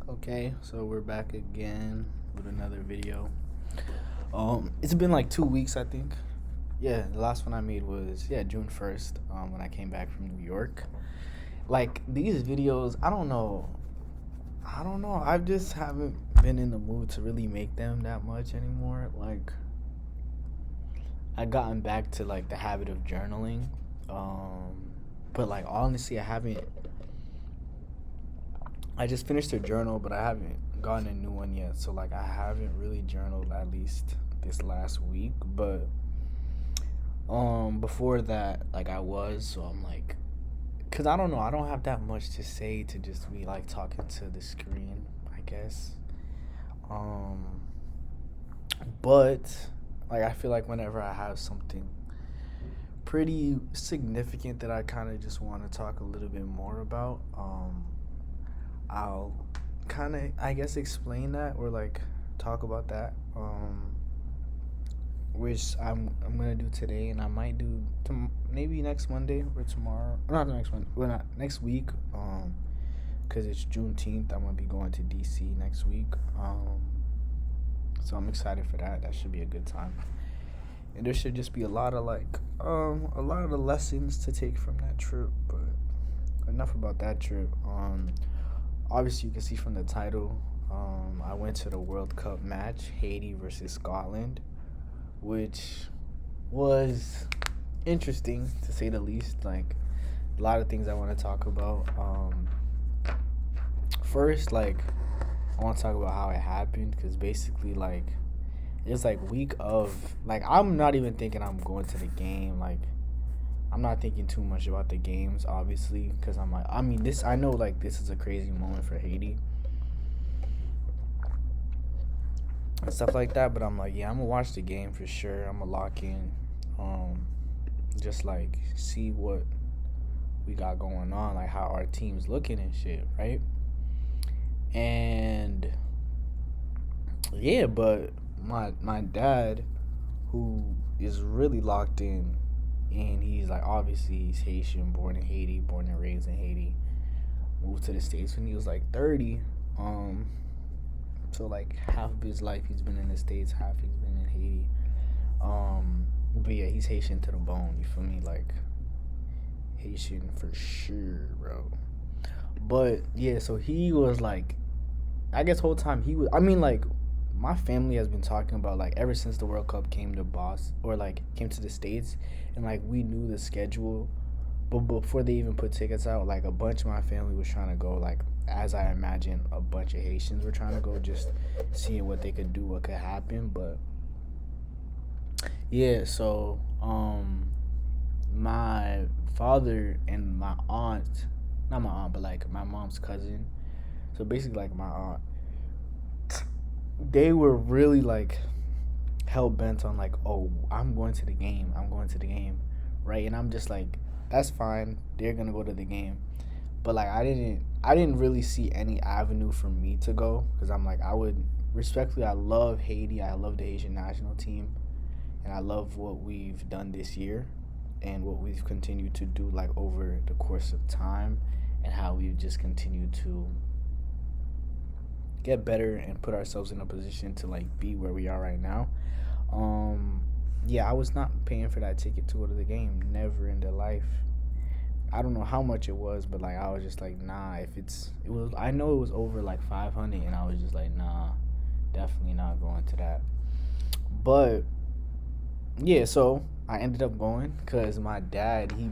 Okay, so we're back again with another video. It's been like 2 weeks, I think. Yeah, the last one I made was June 1st. When I came back from New York. Like these videos, I don't know. I just haven't been in the mood to really make them that much anymore. Like I gotten back to like the habit of journaling. But like honestly, I just finished a journal, but I haven't gotten a new one yet. So like I haven't really journaled at least this last week. But before that, like I was. So I'm like, cause I don't know. I don't have that much to say to just be like talking to the screen. I guess. Um, but like I feel like whenever I have something pretty significant that I kind of just want to talk a little bit more about, I'll kind of I guess explain that or like talk about that. Which I'm gonna do today, and I might do maybe next Monday or tomorrow. Not next one. Well, not next week. Cause it's Juneteenth. I'm gonna be going to DC next week. So I'm excited for that. That should be a good time. And there should just be a lot of a lot of the lessons to take from that trip. But enough about that trip. Obviously you can see from the title. I went to the World Cup match, Haiti versus Scotland, which was interesting to say the least. Like a lot of things I want to talk about. First, like I want to talk about how it happened because basically, like it's like week of like I'm not even thinking I'm going to the game. Like I'm not thinking too much about the games, obviously, because I'm like this. I know like this is a crazy moment for Haiti and stuff like that. But I'm like, yeah, I'm gonna watch the game for sure. I'm gonna lock in, um, just like see what we got going on, like how our team's looking and shit, right? And yeah, but my dad, who is really locked in, and he's like obviously he's Haitian, born in Haiti, born and raised in Haiti, moved to the States when he was like 30. Um, so like half of his life he's been in the States, half he's been in Haiti. But yeah, he's Haitian to the bone. You feel me? Like Haitian for sure, bro. But yeah, so he was like, I guess whole time he was. I mean, like my family has been talking about like ever since the World Cup came to Boston or like came to the States, and like we knew the schedule, but before they even put tickets out, like a bunch of my family was trying to go. Like as I imagine, a bunch of Haitians were trying to go, just seeing what they could do, what could happen. But yeah, so my father and my aunt, not my aunt, but like my mom's cousin. So basically, like my aunt, they were really like hell bent on like, oh, I'm going to the game. I'm going to the game, right? And I'm just like, that's fine. They're gonna go to the game, but like I didn't really see any avenue for me to go because I'm like I would respectfully. I love Haiti. I love the Haitian national team, and I love what we've done this year, and what we've continued to do like over the course of time, and how we've just continued to get better and put ourselves in a position to like be where we are right now. Um, yeah, I was not paying for that ticket to go to the game. Never in their life. I don't know how much it was, but like I was just like, nah. If it was, I know it was over like 500, and I was just like, nah, definitely not going to that. But yeah, so I ended up going because my dad he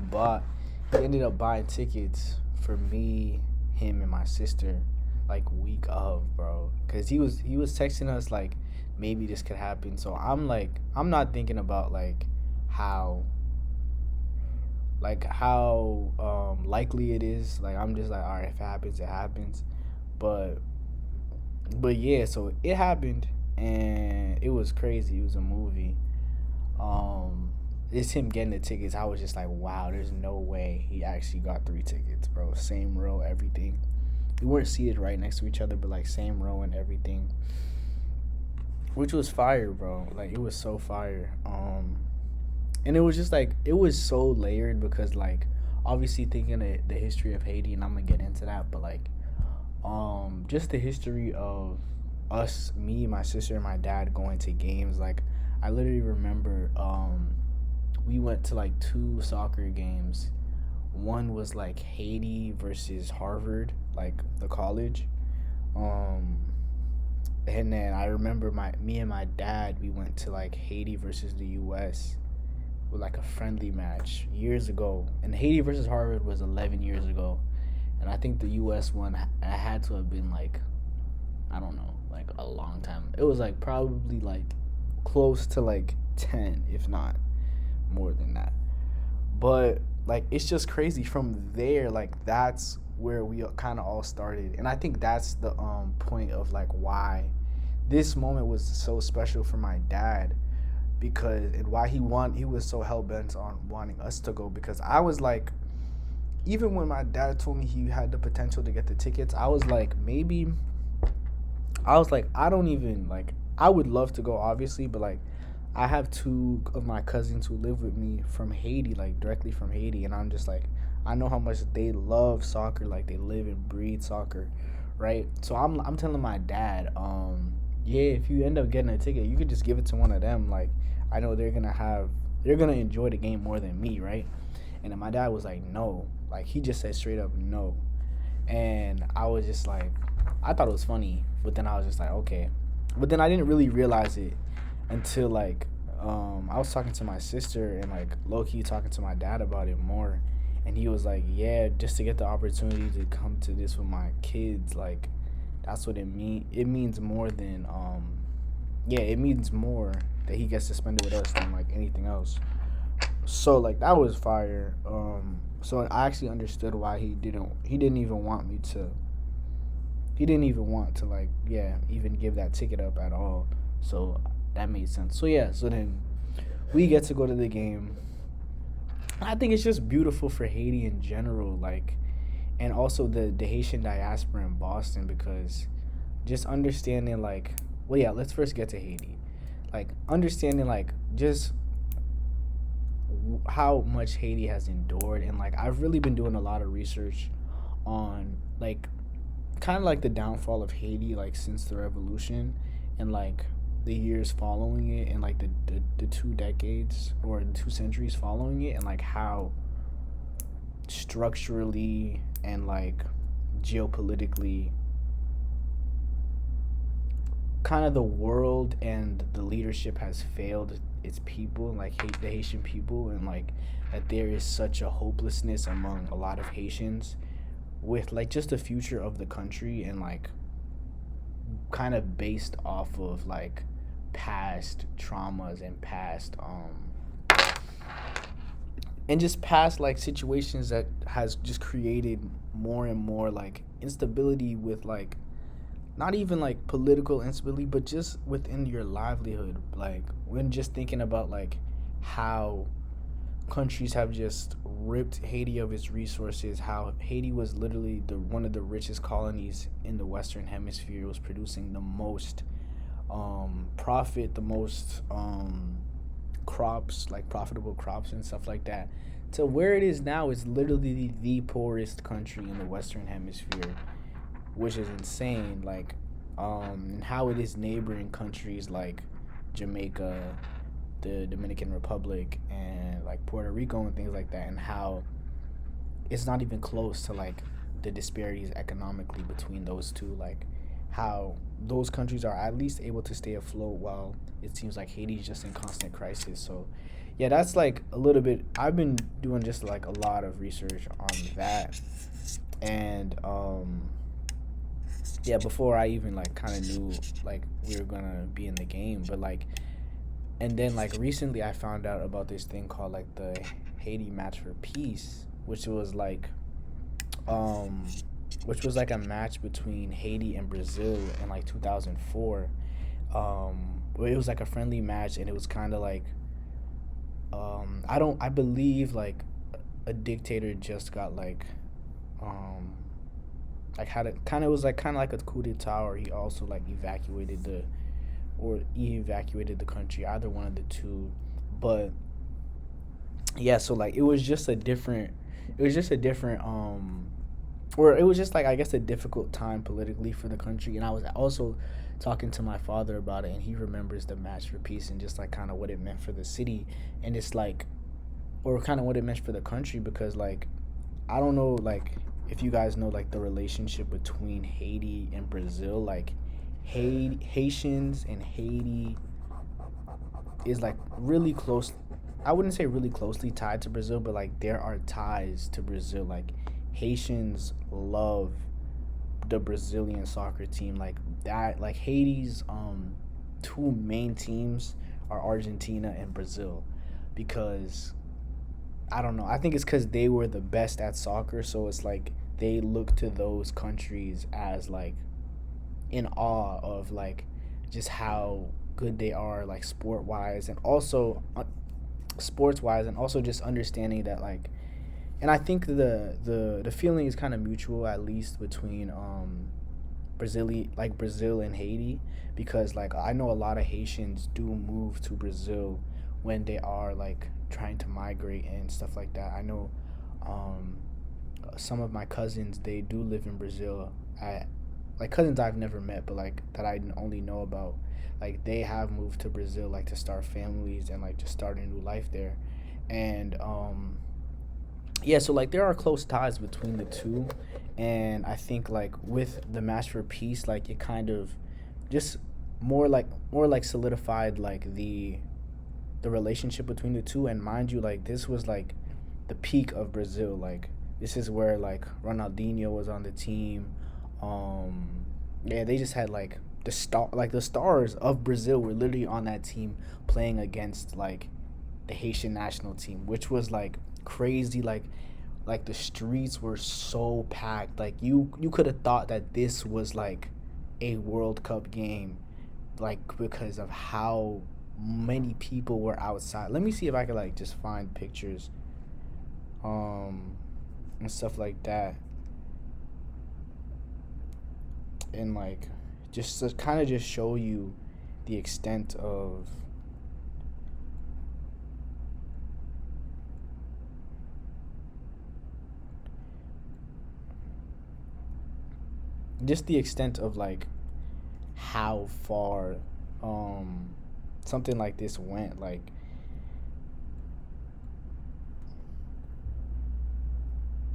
ended up buying tickets for me, him, and my sister like week of, bro, because he was texting us like maybe this could happen. So I'm like I'm not thinking about how how likely it is. Like I'm just like, all right, if it happens, it happens. But yeah, so it happened, and it was crazy. It was a movie. Um, it's him getting the tickets. I was just like, wow, there's no way he actually got three tickets, bro. Same row, everything. We weren't seated right next to each other, but like same row and everything, which was fire, bro. Like it was so fire. And it was just like it was so layered because like obviously thinking of the history of Haiti, and I'm gonna get into that, but like Just the history of us, me, my sister, and my dad going to games. Like, I literally remember we went to like two soccer games. One was like Haiti versus Harvard, like the college. Um, and then I remember me and my dad, we went to like Haiti versus the U.S. with like a friendly match years ago. And Haiti versus Harvard was 11 years ago, and I think the U.S. one had to have been like, I don't know, like a long time. It was like probably like close to like 10, if not more than that. But like it's just crazy from there. Like that's where we kind of all started, and I think that's the point of like why this moment was so special for my dad, because and why he was so hell bent on wanting us to go, because I was like, even when my dad told me he had the potential to get the tickets, I was like, maybe. I was like, I don't even like. I would love to go, obviously, but like, I have two of my cousins who live with me from Haiti, like directly from Haiti, and I'm just like, I know how much they love soccer, like they live and breathe soccer, right? So I'm telling my dad, yeah, if you end up getting a ticket, you could just give it to one of them. Like, I know they're gonna enjoy the game more than me, right? And then my dad was like, no, like he just said straight up no, and I was just like, I thought it was funny, but then I was just like, okay, but then I didn't really realize it until like I was talking to my sister and like low key talking to my dad about it more, and he was like, yeah, just to get the opportunity to come to this with my kids, like that's what it mean. It means more than yeah, it means more that he gets to spend it with us than like anything else. So like that was fire. So I actually understood why he didn't even want me to he didn't even want to like, yeah, even give that ticket up at all. So that made sense. So yeah, so then we get to go to the game. I think it's just beautiful for Haiti in general, like, and also the Haitian diaspora in Boston, because just understanding like, well, yeah, let's first get to Haiti. Like understanding like just how much Haiti has endured, and like I've really been doing a lot of research on like kind of like the downfall of Haiti, like since the revolution, and like the years following it, and like the 2 decades or the 2 centuries following it, and like how structurally and like geopolitically kind of the world and the leadership has failed its people, like hate the Haitian people, and like that there is such a hopelessness among a lot of Haitians with like just the future of the country, and like kind of based off of like past traumas and past and just past like situations that has just created more and more like instability with like not even like political instability, but just within your livelihood, like when just thinking about like how countries have just ripped Haiti of its resources. How Haiti was literally the one of the richest colonies in the Western Hemisphere. It was producing the most profit, the most crops, like profitable crops and stuff like that. To where it is now, it's literally the poorest country in the Western Hemisphere, which is insane. Like, and how it is neighboring countries like Jamaica, the Dominican Republic, and like Puerto Rico and things like that, and how it's not even close to like the disparities economically between those two. Like how those countries are at least able to stay afloat while it seems like Haiti's just in constant crisis. So yeah, that's like a little bit. I've been doing just like a lot of research on that, and yeah, before I even like kind of knew like we were gonna be in the game, but like and then like recently I found out about this thing called like the Haiti Match for Peace, um which was like a match between Haiti and Brazil in like 2004. Where it was like a friendly match, and it was kind of like I believe like a dictator just got um had a kind of was like kind of like a coup d'etat, or he also like evacuated the country, either one of the two. But yeah, so like it was just a different or it was just like I guess a difficult time politically for the country. And I was also talking to my father about it, and he remembers the Match for Peace and just like kind of what it meant for the city, and it's like, or kind of what it meant for the country, because like I don't know like if you guys know like the relationship between Haiti and Brazil, like Haitians and Haiti is like really close. I wouldn't say really closely tied to Brazil, but like there are ties to Brazil. Like Haitians love the Brazilian soccer team. Like that, like Haiti's two main teams are Argentina and Brazil, because I don't know. I think it's because they were the best at soccer, so it's like they look to those countries as like in awe of like just how good they are, like sports wise, and also just understanding that like, and I think the feeling is kind of mutual, at least between Brazil and Haiti, because like I know a lot of Haitians do move to Brazil when they are like trying to migrate and stuff like that. I know um, some of my cousins, they do live in Brazil. I like cousins I've never met, but like that I only know about. Like they have moved to Brazil like to start families and like just start a new life there, and yeah, so like there are close ties between the two, and I think like with the Match for Peace, like it kind of just more like solidified like the relationship between the two. And mind you, like this was like the peak of Brazil. Like this is where like Ronaldinho was on the team. Um, yeah, they just had like the stars of Brazil were literally on that team playing against like the Haitian national team, which was like crazy. Like the streets were so packed. Like you could have thought that this was like a World Cup game, like because of how many people were outside. Let me see if I could like just find pictures um and stuff like that, and like just to kind of just show you the extent of like how far um something like this went. Like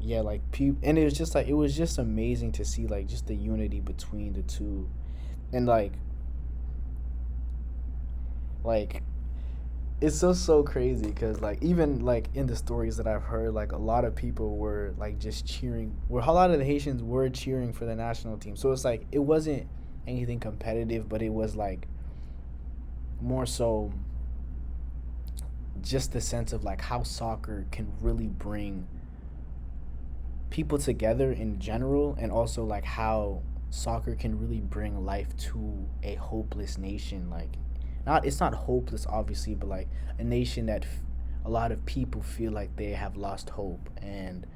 yeah, like and it was just like it was just amazing to see like just the unity between the two. And like it's so crazy because like even like in the stories that I've heard, like a lot of people were like just cheering, where a lot of the Haitians were cheering for the national team. So it's like it wasn't anything competitive, but it was like more so just the sense of like how soccer can really bring people together in general, and also like how soccer can really bring life to a hopeless nation. Like not it's not hopeless obviously, but like a nation that a lot of people feel like they have lost hope. And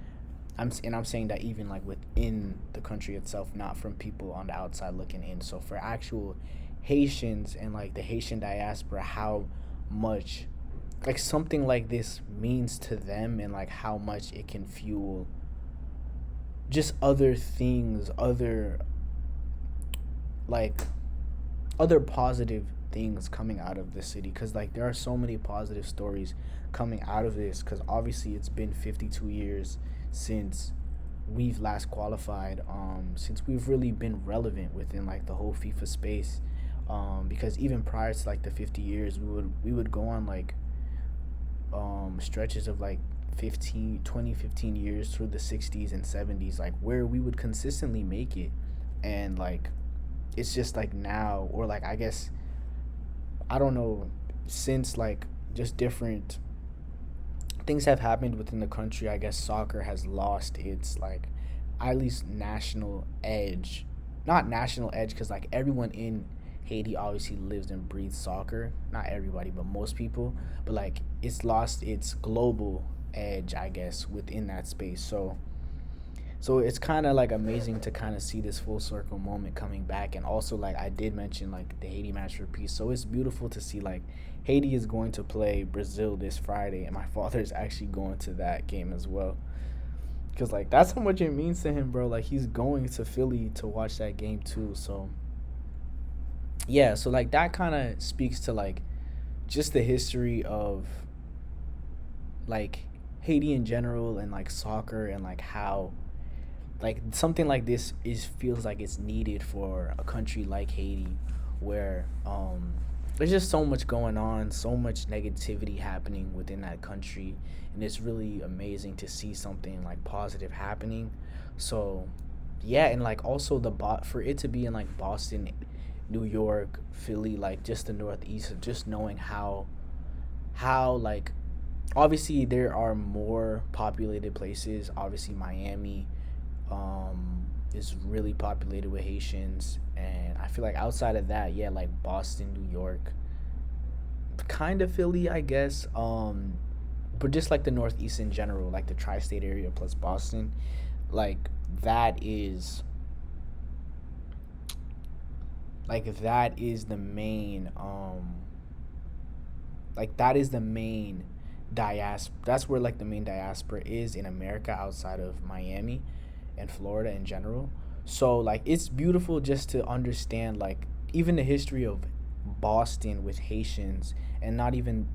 I'm saying that even like within the country itself, not from people on the outside looking in. So for actual Haitians and like the Haitian diaspora, how much like something like this means to them, and like how much it can fuel just other things, like other positive things coming out of the city, because like there are so many positive stories coming out of this, because obviously it's been 52 years since we've last qualified, since we've really been relevant within like the whole FIFA space, because even prior to like the 50 years, we would go on like stretches of like 15 years through the 60s and 70s, like where we would consistently make it. And like it's just like now, or like I guess I don't know, since like just different things have happened within the country, I guess soccer has lost its like at least national edge. Not national edge because like everyone in Haiti obviously lives and breathes soccer. Not everybody, but most people. But like it's lost its global edge, I guess, within that space. So it's kind of like amazing to kind of see this full circle moment coming back. And also like I did mention like the Haiti Match for Peace, so it's beautiful to see like Haiti is going to play Brazil this Friday, and my father is actually going to that game as well. Cause like that's how much it means to him, bro. Like he's going to Philly to watch that game too. So yeah, so like that kind of speaks to like just the history of like Haiti in general and like soccer and like how like something like this is feels like it's needed for a country like Haiti where there's just so much going on, so much negativity happening within that country, and it's really amazing to see something like positive happening. So yeah, and like also for it to be in like Boston, New York, Philly, like just the Northeast, just knowing how like obviously there are more populated places. Obviously Miami is really populated with Haitians, and I feel like outside of that, yeah, like Boston, New York, kind of Philly, I guess. But just like the Northeast in general, like the tri-state area plus Boston, like that is that is the main that is the main diaspora. That's where like the main diaspora is in America outside of Miami and Florida in general. So like it's beautiful just to understand like even the history of Boston with Haitians, and not even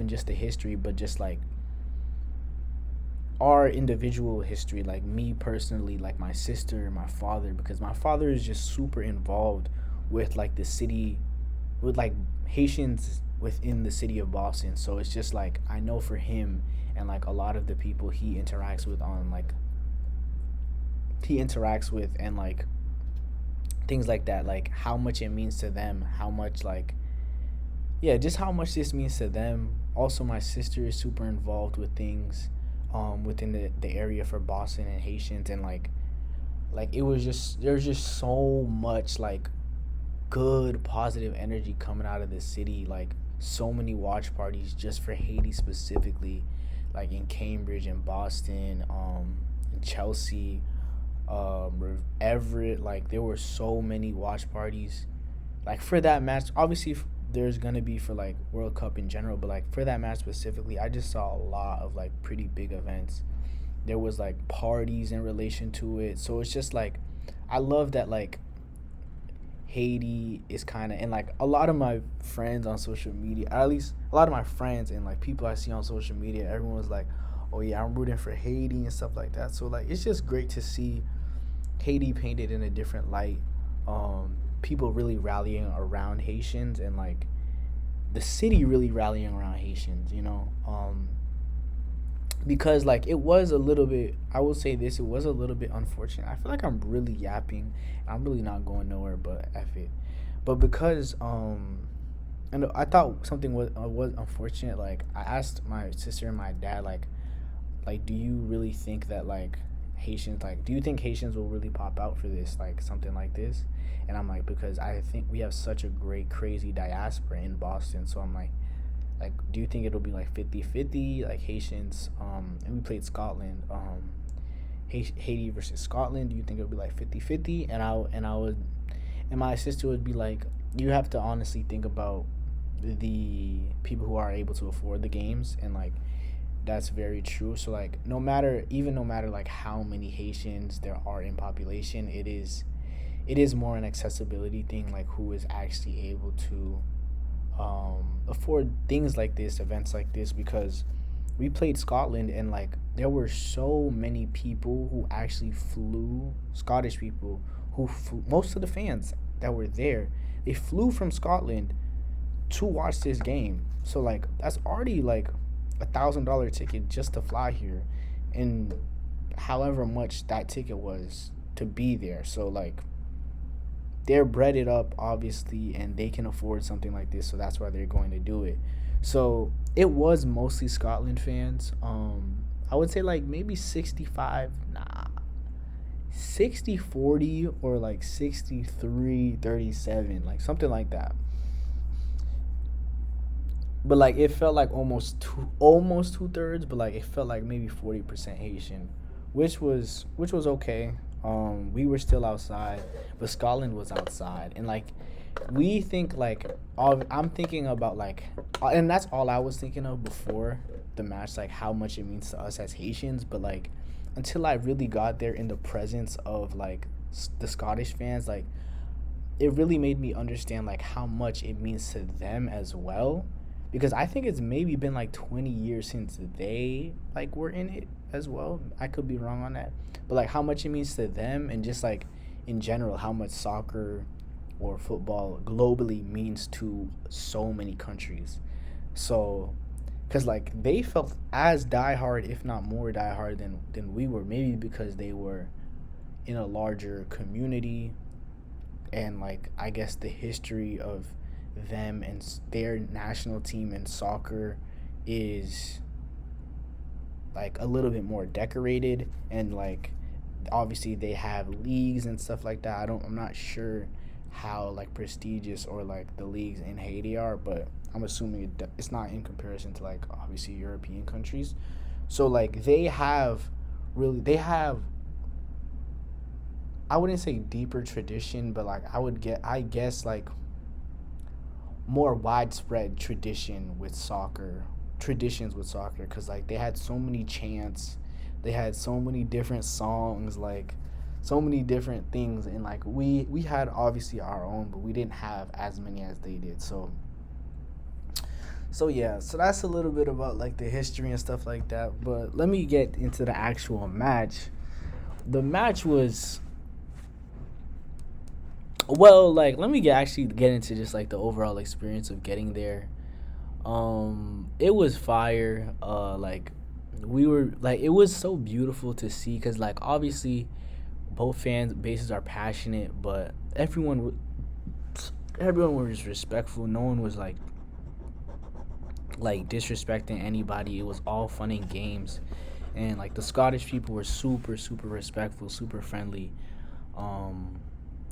just the history, but just like our individual history, like me personally, like my sister, my father, because my father is just super involved with like the city, with like Haitians within the city of Boston. So it's just like I know for him and like a lot of the people he interacts with and like things like that, like how much it means to them, how much like yeah, just how much this means to them. Also, my sister is super involved with things within the area for Boston and Haitians, and like it was just there's just so much like good positive energy coming out of the city, like so many watch parties just for Haiti specifically, like in Cambridge and Boston, in Chelsea, Everett, like there were so many watch parties like for that match. Obviously there's gonna be for like World Cup in general, but like for that match specifically, I just saw a lot of like pretty big events. There was like parties in relation to it, so it's just like I love that like Haiti is kind of, and like a lot of my friends on social media, at least a lot of my friends and like people I see on social media, everyone was like, oh yeah, I'm rooting for Haiti and stuff like that. So like it's just great to see Haiti painted in a different light. People really rallying around Haitians, and like the city really rallying around Haitians, you know. Because like it was a little bit, I will say this, it was a little bit unfortunate. I feel like I'm really yapping. I'm really not going nowhere but F it. But because and I thought something was unfortunate. Like I asked my sister and my dad like do you really think that like Haitians, like do you think Haitians will really pop out for this, like something like this? And I'm like, because I think we have such a great crazy diaspora in Boston. So I'm like do you think it'll be like 50-50, like Haitians, and we played Scotland, Haiti versus Scotland, do you think it'll be like 50-50? And I would, and my sister would be like, you have to honestly think about the people who are able to afford the games, and like that's very true. So like no matter like how many Haitians there are in population, it is more an accessibility thing, like who is actually able to afford things like this, events like this, because we played Scotland, and like there were so many people who actually flew, Scottish people who flew, most of the fans that were there, they flew from Scotland to watch this game. So like that's already like $1,000 ticket just to fly here, and however much that ticket was to be there. So like they're breaded up obviously, and they can afford something like this, so that's why they're going to do it. So it was mostly Scotland fans. I would say like maybe 65, nah, 60-40, or like 63-37, like something like that. But like it felt like almost two-thirds, but like it felt like maybe 40% Haitian, which was okay. We were still outside, but Scotland was outside, and like we think like I'm thinking about like, and that's all I was thinking of before the match, like how much it means to us as Haitians. But like until I really got there in the presence of like the Scottish fans, like it really made me understand like how much it means to them as well, because I think it's maybe been like 20 years since they like were in it as well. I could be wrong on that, but like how much it means to them, and just like in general how much soccer or football globally means to so many countries. So because like they felt as diehard, if not more diehard than we were, maybe because they were in a larger community, and like I guess the history of them and their national team in soccer is like a little bit more decorated, and like obviously they have leagues and stuff like that. I'm not sure how like prestigious or like the leagues in Haiti are, but I'm assuming it's not in comparison to like obviously European countries. So like they have, I wouldn't say deeper tradition, but like I guess like more widespread traditions with soccer, because like they had so many chants, they had so many different songs, like so many different things, and like we had obviously our own, but we didn't have as many as they did. So yeah, so that's a little bit about like the history and stuff like that. But let me get into the actual match. The match was, well, like let me actually get into just like the overall experience of getting there. It was fire. Like we were like, it was so beautiful to see, because like obviously both fans bases are passionate, but everyone was respectful. No one was like disrespecting anybody. It was all fun and games, and like the Scottish people were super respectful, super friendly. Um,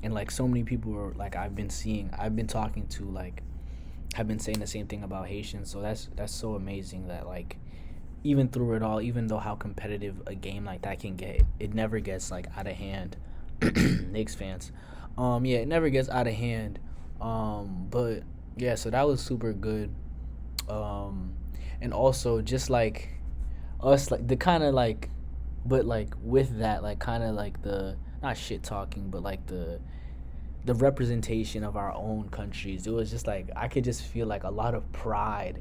and like so many people were like I've been talking to, like have been saying the same thing about Haitians. So that's so amazing that like even through it all, even though how competitive a game like that can get, it never gets like out of hand. Knicks fans, yeah, it never gets out of hand. But yeah, so that was super good. Um, and also just like us, like the kind of like, but like with that, like kind of like the not shit talking, but like the representation of our own countries. It was just like I could just feel like a lot of pride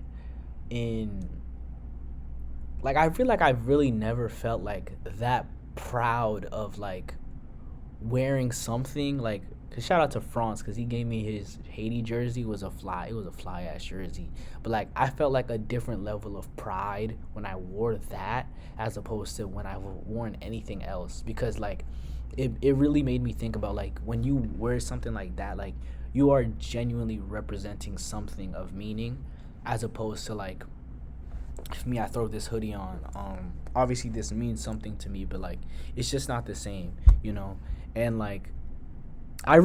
in, like I feel like I've really never felt like that proud of like wearing something like, cause shout out to France, cause he gave me his Haiti jersey. It was a fly ass jersey, but like I felt like a different level of pride when I wore that as opposed to when I've worn anything else, because like it really made me think about like when you wear something like that, like you are genuinely representing something of meaning, as opposed to like for me, I throw this hoodie on. Obviously this means something to me, but like it's just not the same, you know. And like I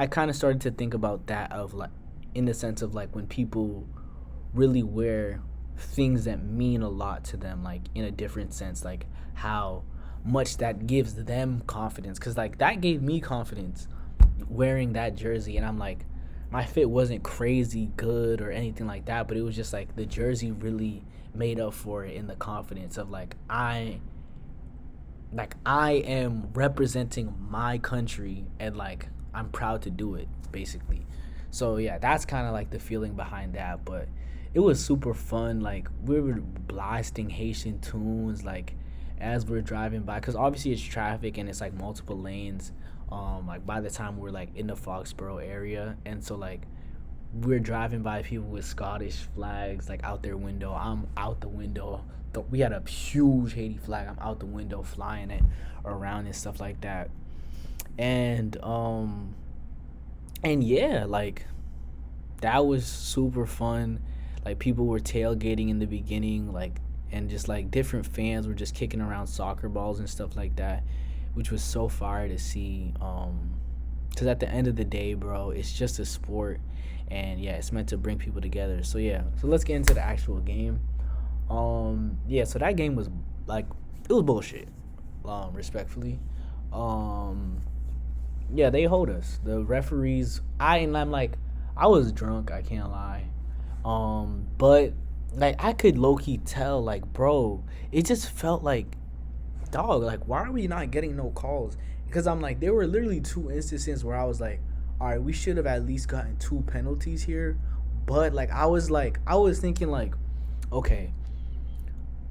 kind of started to think about that, of like in the sense of like when people really wear things that mean a lot to them, like in a different sense, like how much that gives them confidence, because like that gave me confidence wearing that jersey. And I'm like, my fit wasn't crazy good or anything like that, but it was just like the jersey really made up for it in the confidence of I am representing my country, and like I'm proud to do it basically. So yeah, that's kind of like the feeling behind that. But it was super fun. Like we were blasting Haitian tunes like as we're driving by, because obviously it's traffic and it's like multiple lanes. Like by the time we're like in the Foxborough area, and so like we're driving by people with Scottish flags like out their window. I'm out the window. We had a huge Haiti flag. I'm out the window flying it around and stuff like that. And and yeah, like that was super fun. Like people were tailgating in the beginning, like, and just like different fans were just kicking around soccer balls and stuff like that, which was so fire to see. Because at the end of the day, bro, it's just a sport, and yeah, it's meant to bring people together. So yeah, so let's get into the actual game. Yeah, so that game was like, it was bullshit. Respectfully. Um, yeah, they hold us. The referees, I'm like, I was drunk. I can't lie. But like I could low key tell, like, bro, it just felt like dog, like, why are we not getting no calls? Because I'm like, there were literally two instances where I was all right, we should have at least gotten two penalties here. But I was thinking like, okay,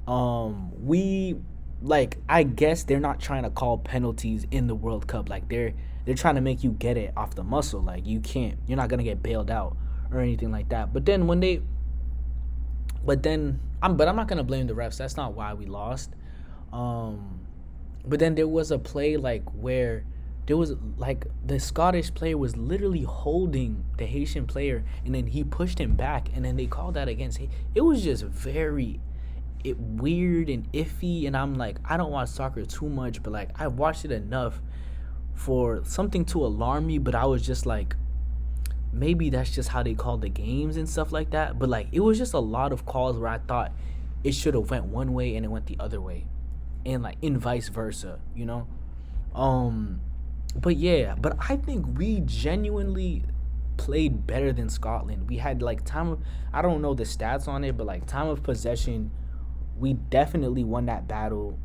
we like I guess they're not trying to call penalties in the World Cup. Like they're trying to make you get it off the muscle. Like you're not gonna get bailed out or anything like that. But I'm not gonna blame the refs. That's not why we lost. Um, but then there was a play like where there was like the Scottish player was literally holding the Haitian player, and then he pushed him back, and then they called that against. It was just very weird and iffy, and I'm like, I don't watch soccer too much, but like I watched it enough for something to alarm me. But I was just like, maybe that's just how they call the games and stuff like that. But like it was just a lot of calls where I thought it should have went one way and it went the other way, and like in vice versa, you know. Um, but yeah, but I think we genuinely played better than Scotland. We had like I don't know the stats on it, but like time of possession, we definitely won that battle.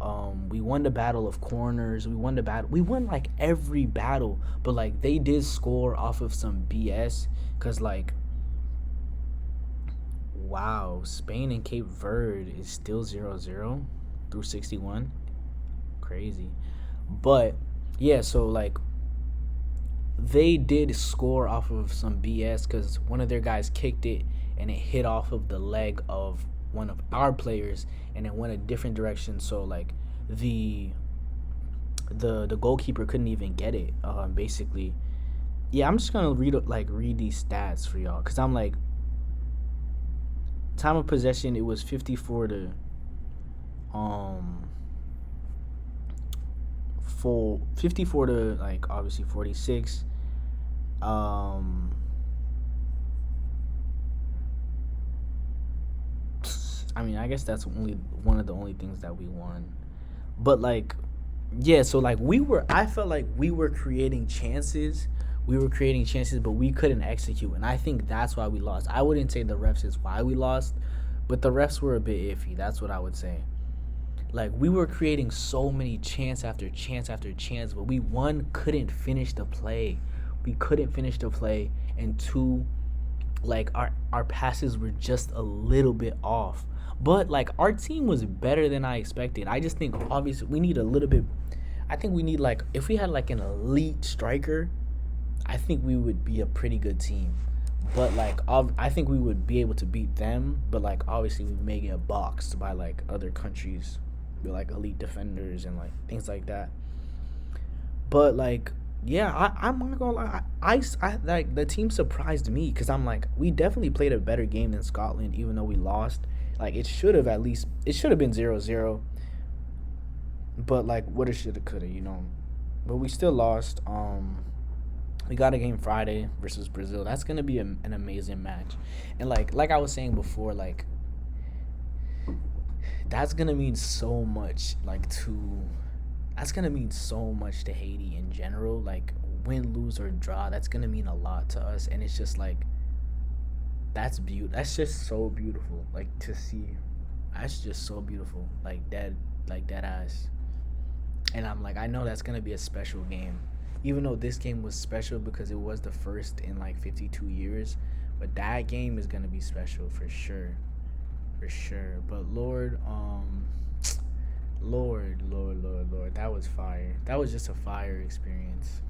We won the battle of corners. We won the battle. We won like every battle, but like they did score off of some BS. Cause like, wow, Spain and Cape Verde is still 0-0 through 61. Crazy, but yeah. So like they did score off of some BS because one of their guys kicked it and it hit off of the leg of one of our players and it went a different direction. So like the the goalkeeper couldn't even get it. Basically, yeah. I'm just gonna read these stats for y'all because I'm like time of possession. It was 54 to um full 54 to like obviously 46. Um, I mean, I guess that's only one of the only things that we won. But like, yeah. So like, I felt like we were creating chances. We were creating chances, but we couldn't execute, and I think that's why we lost. I wouldn't say the refs is why we lost, but the refs were a bit iffy. That's what I would say. Like we were creating so many chance after chance after chance, but we one couldn't finish the play. We couldn't finish the play, and two, like our passes were just a little bit off. But like our team was better than I expected. I just think obviously we need a little bit. I think we need like if we had like an elite striker, I think we would be a pretty good team. But like I think we would be able to beat them. But like obviously we may get boxed by like other countries with like elite defenders and like things like that. But like yeah, I'm not gonna lie. I like the team surprised me because I'm like we definitely played a better game than Scotland even though we lost. Like it should have been 0-0. But like what it shoulda coulda, you know. But we still lost. We got a game Friday versus Brazil. That's gonna be an amazing match, and like I was saying before, like that's gonna mean so much. That's gonna mean so much to Haiti in general. Like win, lose or draw, that's gonna mean a lot to us, and it's just like that's beautiful. That's just so beautiful. Like to see, that's just so beautiful. Like that ass. And I'm like, I know that's gonna be a special game, even though this game was special because it was the first in like 52 years. But that game is gonna be special for sure, for sure. But Lord, that was fire. That was just a fire experience.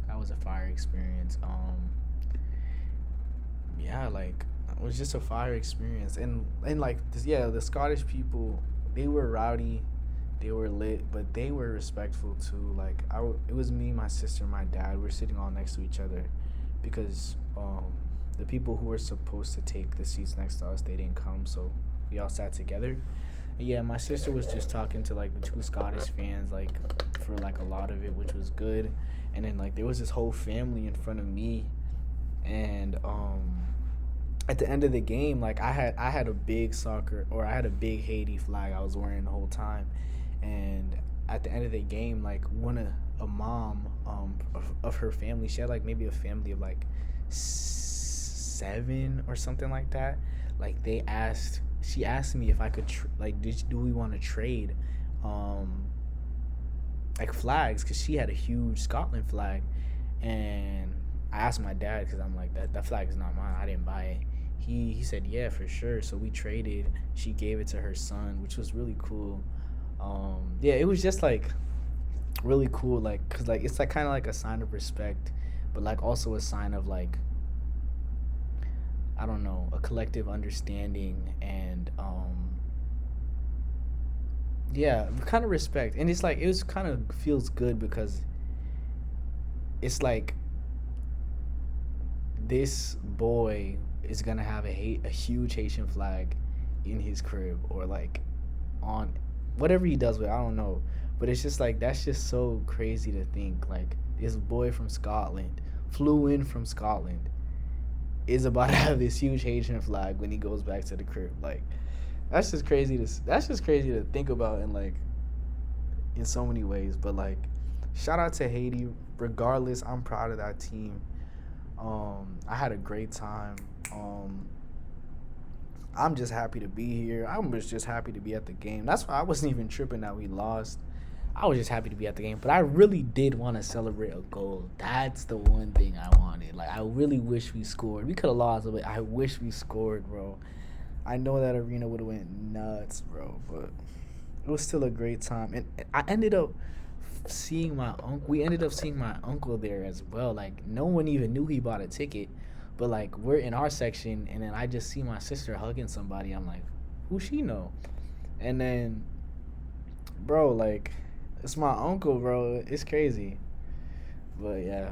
That was a fire experience. Yeah, like it was just a fire experience, and like this, yeah, the Scottish people, they were rowdy, they were lit, but they were respectful too. Like it was me, my sister, my dad. We're sitting all next to each other, because the people who were supposed to take the seats next to us, they didn't come, so we all sat together. And yeah, my sister was just talking to like the two Scottish fans, like for like a lot of it, which was good. And then like there was this whole family in front of me, and at the end of the game, like I had a big I had a big Haiti flag I was wearing the whole time, and at the end of the game, like a mom of her family, she had like maybe a family of like seven or something like that. Like she asked me if I could do we want to trade um like flags because she had a huge Scotland flag, and I asked my dad because I'm like that flag is not mine. I didn't buy it. He said yeah for sure. So we traded. She gave it to her son, which was really cool. Yeah, it was just like really cool, like cause like it's like kind of like a sign of respect, but like also a sign of like I don't know a collective understanding and yeah, kind of respect. And it's like it was kind of feels good because it's like this boy is gonna have a huge Haitian flag in his crib or like on whatever he does with it, I don't know. But it's just like that's just so crazy to think like this boy from Scotland flew in from Scotland is about to have this huge Haitian flag when he goes back to the crib. Like that's just crazy to think about and like in so many ways. But like shout out to Haiti. Regardless, I'm proud of that team. I had a great time. Um, I'm just happy to be here. I was just happy to be at the game. That's why I wasn't even tripping that we lost. I was just happy to be at the game. But I really did want to celebrate a goal. That's the one thing I wanted. Like I really wish we scored. We could have lost, but I wish we scored, bro. I know that arena would have went nuts, bro. But it was still a great time, and I ended up seeing my uncle. We ended up seeing my uncle there as well. Like no one even knew he bought a ticket, but like we're in our section, and then I just see my sister hugging somebody. I'm like, who she know? And then, bro, like it's my uncle, bro. It's crazy, but yeah,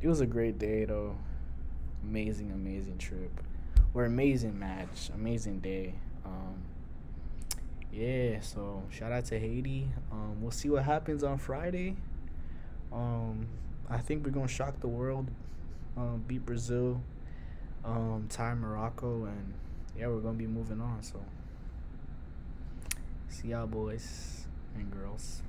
it was a great day though. Amazing, amazing trip, or amazing match, amazing day. Yeah, so shout out to Haiti. We'll see what happens on Friday. Um, I think we're gonna shock the world, beat Brazil, tie Morocco, and yeah, we're gonna be moving on. So see y'all, boys and girls.